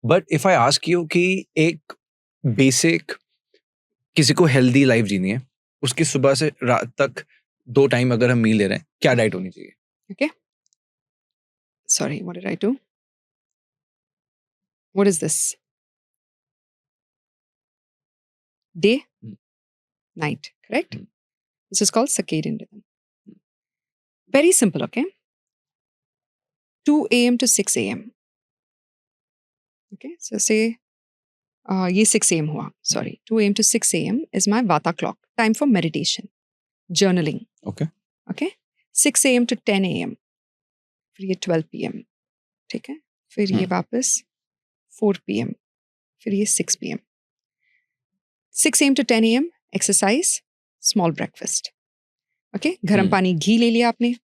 But if I ask you कि एक basic किसी को हेल्दी लाइफ जीनी है, उसकी सुबह से रात तक 2 टाइम अगर हम मील ले रहे हैं, क्या डाइट होनी चाहिए? Okay. Sorry, what did I do? What is this? Day? Night, correct? This is called circadian rhythm. Very simple, okay? 2 a.m. to 6 a.m. Okay, so say ये 6 a.m. हुआ. Sorry, 2 a.m. to 6 a.m. is my Vata clock. Time for meditation, journaling. Okay? 6 a.m. to 10 a.m. फिर ये 12 p.m. ठीक है? फिर ये वापस 4 p.m. फिर ये 6 p.m. 6 a.m. to 10 a.m. exercise, small breakfast. Okay? गर्म पानी घी ले लिया आपने,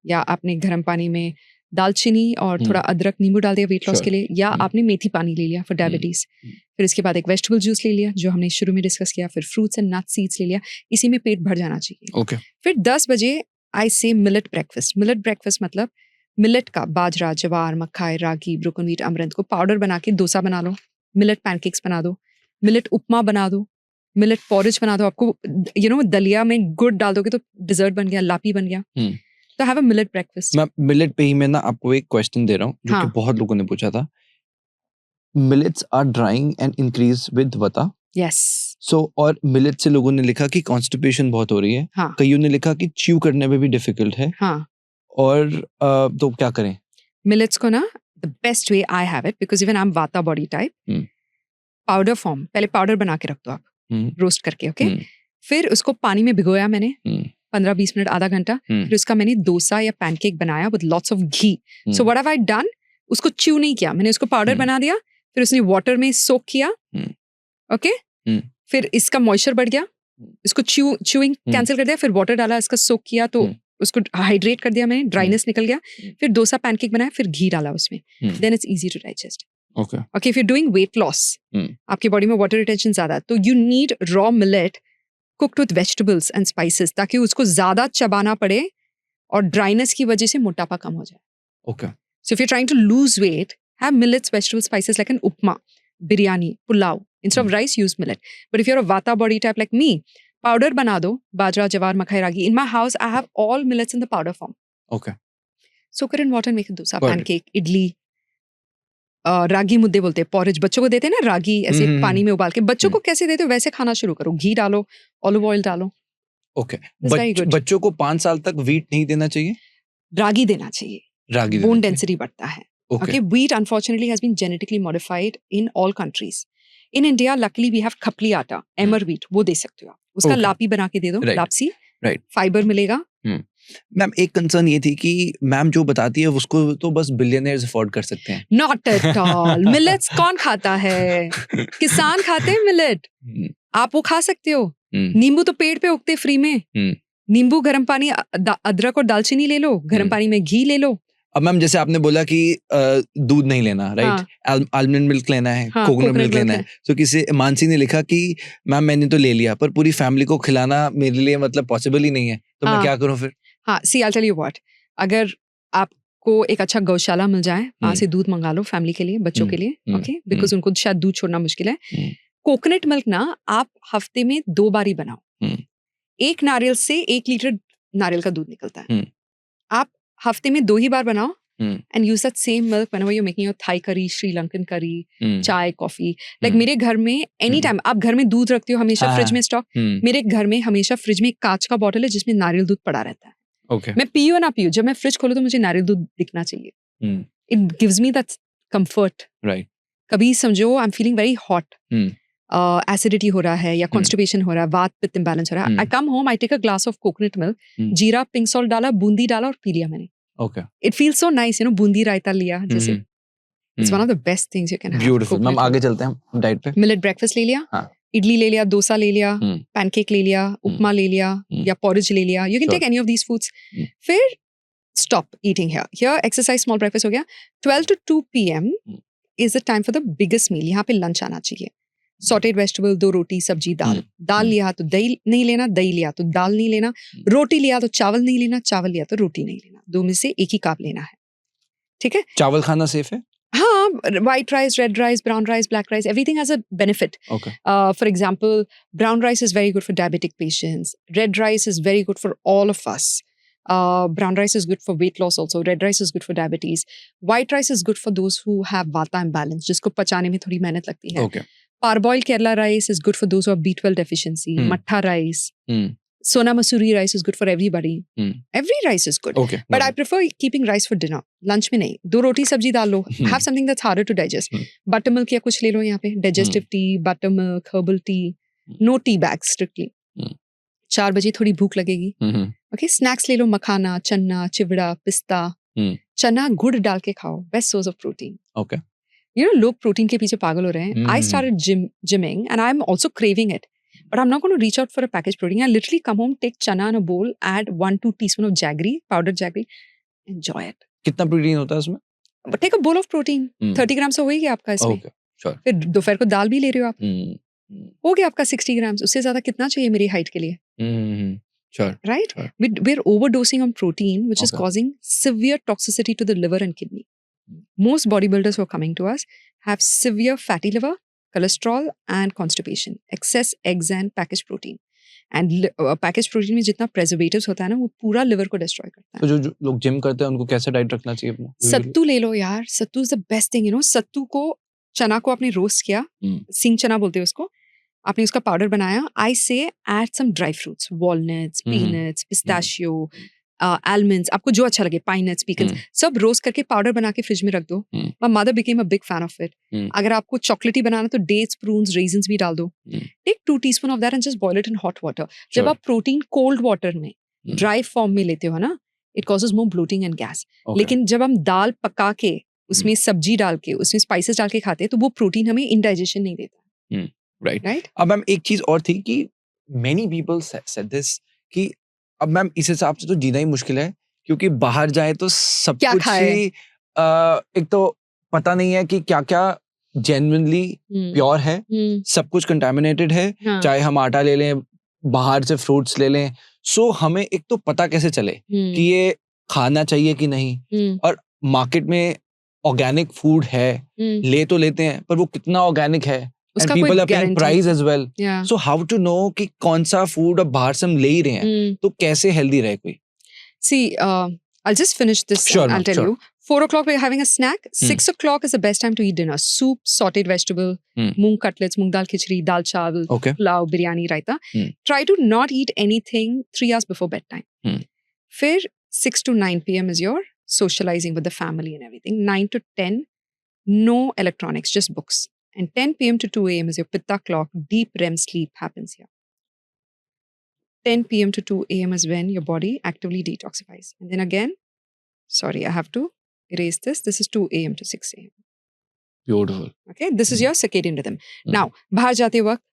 या आपने गर्म पानी में दालचीनी और थोड़ा अदरक नींबू डाल दिया वेट लॉस के लिए, या आपने मेथी पानी ले लिया फॉर डायबिटीज. फिर इसके बाद एक वेजिटेबल जूस ले लिया जो हमने शुरू में डिस्कस किया, फिर फ्रूट्स एंड नट सीड्स ले लिया. इसी में पेट भर जाना चाहिए. फिर 10 बजे आई से मिलेट ब्रेकफास्ट. मिलेट ब्रेकफास्ट मतलब मिलेट का बाजरा, ज्वार, मक्काई, रागी, ब्रोकन व्हीट, अमरंथ को पाउडर बना के डोसा बना लो, मिलेट पैनकेक्स बना दो, मिलेट उपमा बना दो, मिलेट पॉरेज बना दो. आपको दलिया में गुड़ डाल दोगे तो डिजर्ट बन गया, लापी बन गया. तो हैव अ मिलेट ब्रेकफास्ट. मैं मिलेट पे ही मैं ना आपको एक क्वेश्चन दे रहा हूँ जो कि बहुत लोगों ने पूछा था. Millets are drying and increase with vata. Yes. So और मिलेट से लोगों ने लिखा कि कॉन्स्टिपेशन बहुत हो रही है. कईयों ने लिखा कि च्यू करने में भी डिफिकल्ट है. और तो क्या करें? मिलेट्स को ना the best way I have it, because even I am वाता बॉडी टाइप, पाउडर फॉर्म पहले पाउडर बना के रख दो आप, रोस्ट करके. ओके, फिर उसको पानी में भिगोया मैंने 15-20 मिनट, आधा घंटा. फिर उसका मैंने डोसा या पैनकेक बनाया with lots of ghee. So what have I done, उसको च्यू नहीं किया मैंने, उसको पाउडर बना दिया, फिर उसने वाटर में सोक किया. ओके, फिर इसका मॉइस्चर बढ़ गया, इसको च्यूइंग कैंसिल कर दिया, फिर वाटर डाला, इसका सोक किया तो उसको हाइड्रेट कर दिया मैंने, ड्राइनेस निकल गया. फिर डोसा पैनकेक बनाया, फिर घी डाला उसमें, then it's easy to digest. Okay, if you doing weight loss, आपकी बॉडी में वाटर रिटेंशन ज्यादा, तो you need raw millet cooked with vegetables and spices, ताकि उसको ज्यादा चबाना पड़े और ड्राइनेस की वजह से मोटापा कम हो जाए. Okay, so if you trying to lose weight, have millets, vegetable spices like an upma, biryani, pulao. Instead of rice, use millet. But if you're a vata body type like me, powder bana do, bajra, jawar, makai, ragi. In my house, I have all millets in the powder form. Okay. Soak it in water and make a dosa, pancake, idli, रागी मुद्दे बोलते हैं, porridge. बच्चों को देते हैं ना रागी, ऐसे पानी में उबाल के. बच्चों को कैसे देते हो वैसे खाना शुरू करो, घी डालो, ऑलिव ऑयल डालो. ओके, बच्चों को 5 साल तक व्हीट नहीं देना चाहिए? रागी देना चाहिए. रागी बोन डेंसिटी बढ़ता है. Okay, wheat unfortunately has been genetically modified in all countries. In India, luckily we have खपली आटा, emmer wheat, वो दे सकते हो आप. उसका लापी बना के दे दो, लापसी, फाइबर मिलेगा. मैम एक कंसर्न ये थी कि मैम जो बताती है उसको तो बस बिलियनर्स अफोर्ड कर सकते हैं. Not at all. मिलेट्स कौन खाता है? किसान खाते हैं मिलेट. आप वो खा सकते हो. नींबू तो पेड़ पे उगते फ्री में. नींबू, गर्म पानी, अदरक और दालचीनी ले लो, गर्म पानी में घी ले लो. अब मैम जैसे आपने बोला कि दूध नहीं लेना, राइट? आलमंड मिल्क लेना है, कोकोनट मिल्क लेना है. तो किसी मानसी ने लिखा कि मैम मैंने तो ले लिया, पर पूरी फैमिली को खिलाना मेरे लिए मतलब पॉसिबल ही नहीं है, तो मैं क्या करूं फिर? हाँ, सी आई टेल यू व्हाट, अगर आपको एक अच्छा गौशाला मिल जाए, वहां से दूध मंगा लो फैमिली के लिए, बच्चों के लिए. ओके, बिकॉज उनको शायद दूध छोड़ना मुश्किल है. कोकोनट मिल्क ना आप हफ्ते में 2 बार ही बनाओ. 1 नारियल से 1 लीटर नारियल का दूध निकलता है. आप हफ्ते में 2 ही बार बनाओ and use that same milk whenever you're making your Thai curry, Sri Lankan curry, चाय, कॉफी. लाइक मेरे घर में एनी टाइम, आप घर में दूध रखते हो हमेशा फ्रिज में स्टॉक, मेरे घर में हमेशा फ्रिज में एक कांच का बॉटल है जिसमें नारियल दूध पड़ा रहता है. Okay. मैं पीऊँ ना पीऊँ, जब मैं फ्रिज खोलूँ तो मुझे नारियल दूध दिखना चाहिए. It gives me that comfort. Right. कभी समझो I am feeling very hot, acidity हो रहा है या कॉन्स्टिपेशन हो रहा है, वात पित्त इम्बैलेंस हो रहा है, I come home, I take a glass of coconut milk, जीरा, पिंक सॉल्ट डाला, बूंदी डाला और पी लिया मैंने. Okay. It feels so nice, boondi raita लिया जैसे. It's one of the best things you can have. Beautiful. Ma'am आगे चलते हैं डाइट पे. मिलेट ब्रेकफास्ट ले लिया, इडली ले लिया, डोसा ले लिया, पैनकेक ले लिया, उपमा ले लिया या पॉरेज ले लिया. You can take any of these foods. फिर stop eating here. Here exercise, small breakfast हो गया. 12 to 2 p.m. is the time for the biggest meal. यहाँ पे लंच आना चाहिए. सॉटेड वेजिटेबल, 2 रोटी, सब्जी, दाल. दाल लिया तो दही नहीं लेना, दही लिया तो दाल नहीं लेना, रोटी लिया तो चावल नहीं लेना, चावल लिया तो रोटी नहीं लेना. 2 में से एक ही काप लेना है. ठीक है? चावल खाना सेफ है? हाँ, white rice, red rice, brown rice, black rice, everything has a benefit. Okay. For example, brown rice is very good for diabetic patients. Red rice is very good for all of us. Brown rice is good for weight loss also. Red rice is good for diabetes. White rice is good for those who have vata imbalance, जिसको पचाने में थोड़ी मेहनत लगती है. Okay. Parboiled Kerala rice is good for those who have B12 deficiency. Mattha rice. Sona Masuri rice is good for everybody. Every rice is good. Okay. But I prefer keeping rice for dinner. Lunch में नहीं. 2 रोटी सब्जी डाल लो. Have something that's harder to digest. Buttermilk या कुछ ले लो यहाँ पे. Digestive tea, buttermilk, herbal tea. No tea bags strictly. 4 बजे थोड़ी भूख लगेगी. Okay, snacks ले लो. मखाना, चन्ना, चिवड़ा, पिस्ता. चना गुड़ डाल के खाओ. Best source of protein. Okay. You know, लोग प्रोटीन के पीछे पागल हो रहे हैं. I started gymming and I'm also craving it. But I'm not going to reach out for a packaged protein. I literally come home, take chana in a bowl, add 1-2 teaspoon of jaggery, powdered jaggery, enjoy it. कितना protein होता है उसमें? But take a bowl of protein. 30 ग्राम से हो ही गया आपका इसमें. Okay, sure. फिर दोपहर को दाल भी ले रहे हो आप. हो गया आपका 60 ग्राम. उससे ज्यादा कितना चाहिए मेरी हाइट के लिए? Sure. Right? Sure. We're overdosing on protein, which is causing severe toxicity to the liver and kidney. Most bodybuilders who are coming to us have severe fatty liver, cholesterol, and constipation. Excess eggs and packaged protein. And packaged protein में जितना preservatives होता है ना, वो पूरा liver को destroy करता है. तो जो लोग जिम करते हैं उनको कैसे डाइट रखना चाहिए अपना? सत्तू ले लो यार. सत्तू is the best thing, you know. सत्तू को, चना को आपने रोस्ट किया, सिंग चना बोलते हैं उसको. आपने उसका पाउडर बनाया. I say add some dry fruits, walnuts, peanuts, pistachio, almonds, आपको जो अच्छा लगे, pine nuts, pecans, सब रोस्ट करके पाउडर बना के फ्रिज में रख दो. My mother became a big fan of it. अगर आपको चॉकलेटी बनाना तो dates, prunes, raisins भी डाल दो. Take 2 teaspoon of that and just boil it in hot water. जब आप प्रोटीन cold water में ड्राई फॉर्म में लेते हो ना, it causes more bloating and gas. लेकिन जब हम दाल पका के उसमें सब्जी डाल के उसमें स्पाइसेस डाल के खाते हैं तो वो प्रोटीन हमें इंडाइजेशन नहीं देता. राइट. अब मैम एक चीज और थी कि many people said this कि अब मैम इस हिसाब से तो जीना ही मुश्किल है क्योंकि बाहर जाए तो सब कुछ ही एक तो पता नहीं है कि क्या क्या जेन्युइनली प्योर है, सब कुछ कंटामिनेटेड है. चाहे हम आटा ले लें, बाहर से फ्रूट्स ले लें, सो हमें एक तो पता कैसे चले कि ये खाना चाहिए कि नहीं. और मार्केट में ऑर्गेनिक फूड है, ले तो लेते हैं पर वो कितना ऑर्गेनिक है. And people are paying price as well. Yeah. So how to know कि कौन सा फूड अब बाहर से हम ले ही रहे हैं तो कैसे हेल्दी रहे कोई? See, I'll just finish this. Sure, I'll tell you. 4 o'clock we're having a snack. 6 o'clock is the best time to eat dinner. Soup, sauteed vegetable, moong cutlets, moong dal khichdi, dal chawal, pulao, biryani, raita. Try to not eat anything 3 hours before bedtime. Fir 6 to 9 p.m. is your socializing with the family and everything. 9 to 10, no electronics, just books. And 10 p.m. to 2 a.m. is your pitta clock. Deep REM sleep happens here. 10 p.m. to 2 a.m. is when your body actively detoxifies. And then again, sorry, I have to erase this. This is 2 a.m. to 6 a.m. Beautiful. Okay, this is your circadian rhythm. Now, bahar jate waqt